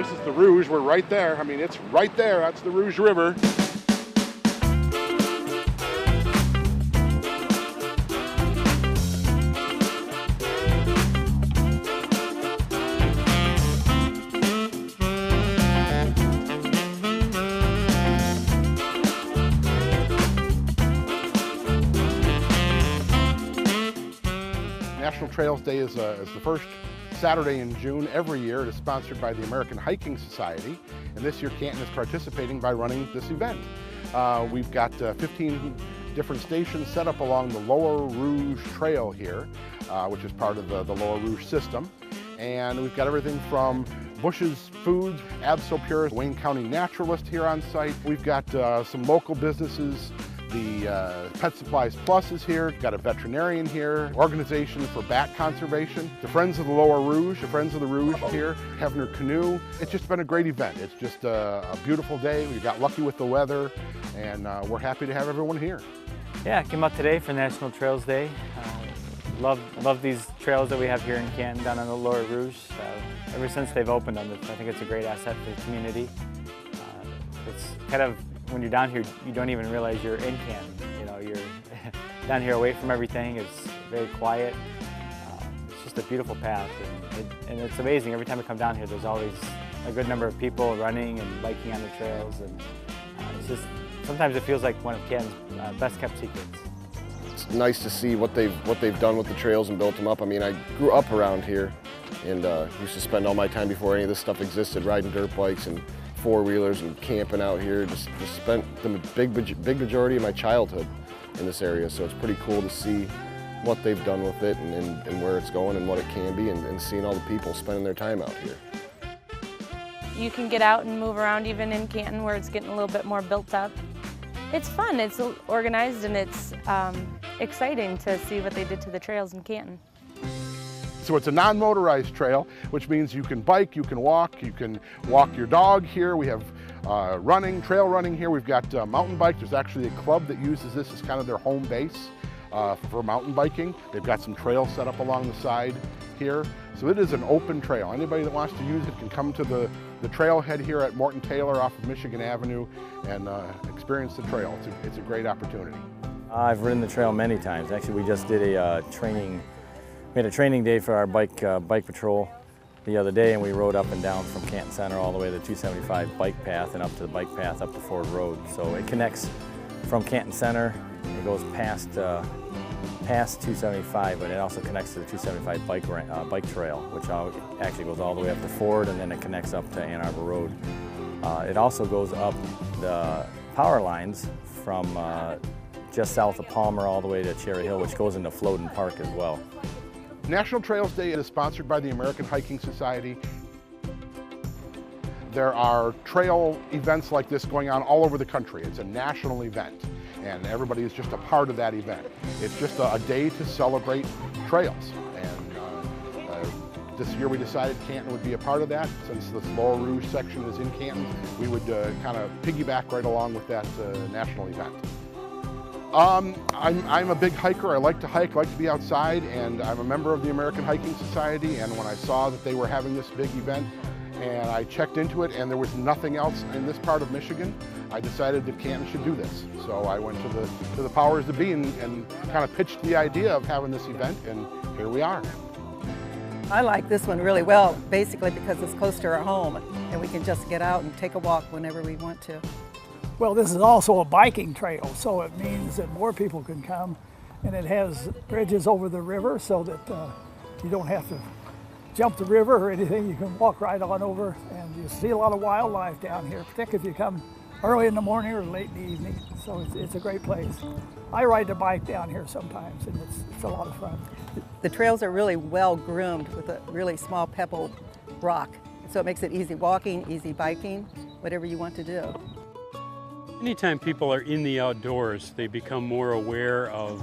This is the Rouge. We're right there. I mean, it's right there. That's the Rouge River. National Trails Day is the first Saturday in June every year. It is sponsored by the American Hiking Society, and this year Canton is participating by running this event. We've got 15 different stations set up along the Lower Rouge Trail here, which is part of the Lower Rouge system. And we've got everything from Bush's Foods, Absopure, Wayne County Naturalist here on site. We've got some local businesses. The Pet Supplies Plus is here. We've got a veterinarian here, organization for bat conservation, the Friends of the Lower Rouge, the Friends of the Rouge here, Hefner Canoe. It's just been a great event. It's just a beautiful day. We got lucky with the weather, and we're happy to have everyone here. Yeah, I came out today for National Trails Day. Love these trails that we have here in Canton down on the Lower Rouge. Ever since they've opened them, I think it's a great asset for the community. It's kind of, when you're down here, you don't even realize you're in Canton. You know, you're down here away from everything. It's very quiet. It's just a beautiful path, and it's amazing. Every time I come down here, there's always a good number of people running and biking on the trails, and it's just, sometimes it feels like one of Canton's best kept secrets. It's nice to see what they've done with the trails and built them up. I mean, I grew up around here, and used to spend all my time before any of this stuff existed, riding dirt bikes and four-wheelers and camping out here. Just spent the big majority of my childhood in this area, so it's pretty cool to see what they've done with it and where it's going and what it can be, and seeing all the people spending their time out here. You can get out and move around even in Canton where it's getting a little bit more built up. It's fun, it's organized, and it's exciting to see what they did to the trails in Canton. So it's a non-motorized trail, which means you can bike, you can walk your dog here. We have trail running here. We've got mountain bike. There's actually a club that uses this as kind of their home base for mountain biking. They've got some trails set up along the side here. So it is an open trail. Anybody that wants to use it can come to the trailhead here at Morton Taylor off of Michigan Avenue and experience the trail. It's a great opportunity. I've ridden the trail many times. Actually, we just did we had a training day for our bike patrol the other day, and we rode up and down from Canton Center all the way to the 275 bike path and up to the bike path up to Ford Road. So it connects from Canton Center. It goes past 275, but it also connects to the 275 bike trail, which actually goes all the way up to Ford, and then it connects up to Ann Arbor Road. It also goes up the power lines from just south of Palmer all the way to Cherry Hill, which goes into Floden Park as well. National Trails Day is sponsored by the American Hiking Society. There are trail events like this going on all over the country. It's a national event, and everybody is just a part of that event. It's just a day to celebrate trails. And this year we decided Canton would be a part of that. Since this Lower Rouge section is in Canton, we would kind of piggyback right along with that national event. I'm a big hiker. I like to hike, I like to be outside, and I'm a member of the American Hiking Society, and when I saw that they were having this big event, and I checked into it and there was nothing else in this part of Michigan, I decided that Canton should do this. So I went to the powers that be and kind of pitched the idea of having this event, and here we are. I like this one really well, basically because it's close to our home, and we can just get out and take a walk whenever we want to. Well, this is also a biking trail, so it means that more people can come, and it has bridges over the river so that you don't have to jump the river or anything. You can walk right on over, and you see a lot of wildlife down here, particularly if you come early in the morning or late in the evening. So it's a great place. I ride the bike down here sometimes, and it's a lot of fun. The trails are really well groomed with a really small pebble rock, so it makes it easy walking, easy biking, whatever you want to do. Anytime people are in the outdoors, they become more aware of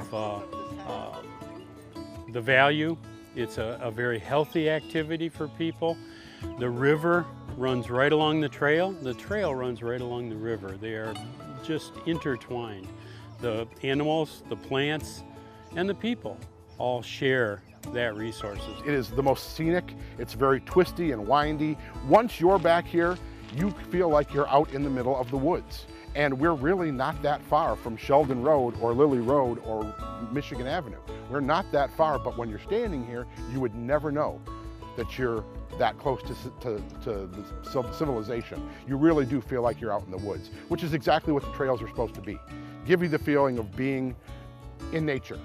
the value. It's a very healthy activity for people. The river runs right along the trail runs right along the river. They are just intertwined. The animals, the plants, and the people all share that resources. It is the most scenic. It's very twisty and windy. Once you're back here, you feel like you're out in the middle of the woods. And we're really not that far from Sheldon Road or Lilly Road or Michigan Avenue. We're not that far, but when you're standing here, you would never know that you're that close to the civilization. You really do feel like you're out in the woods, which is exactly what the trails are supposed to be. Give you the feeling of being in nature.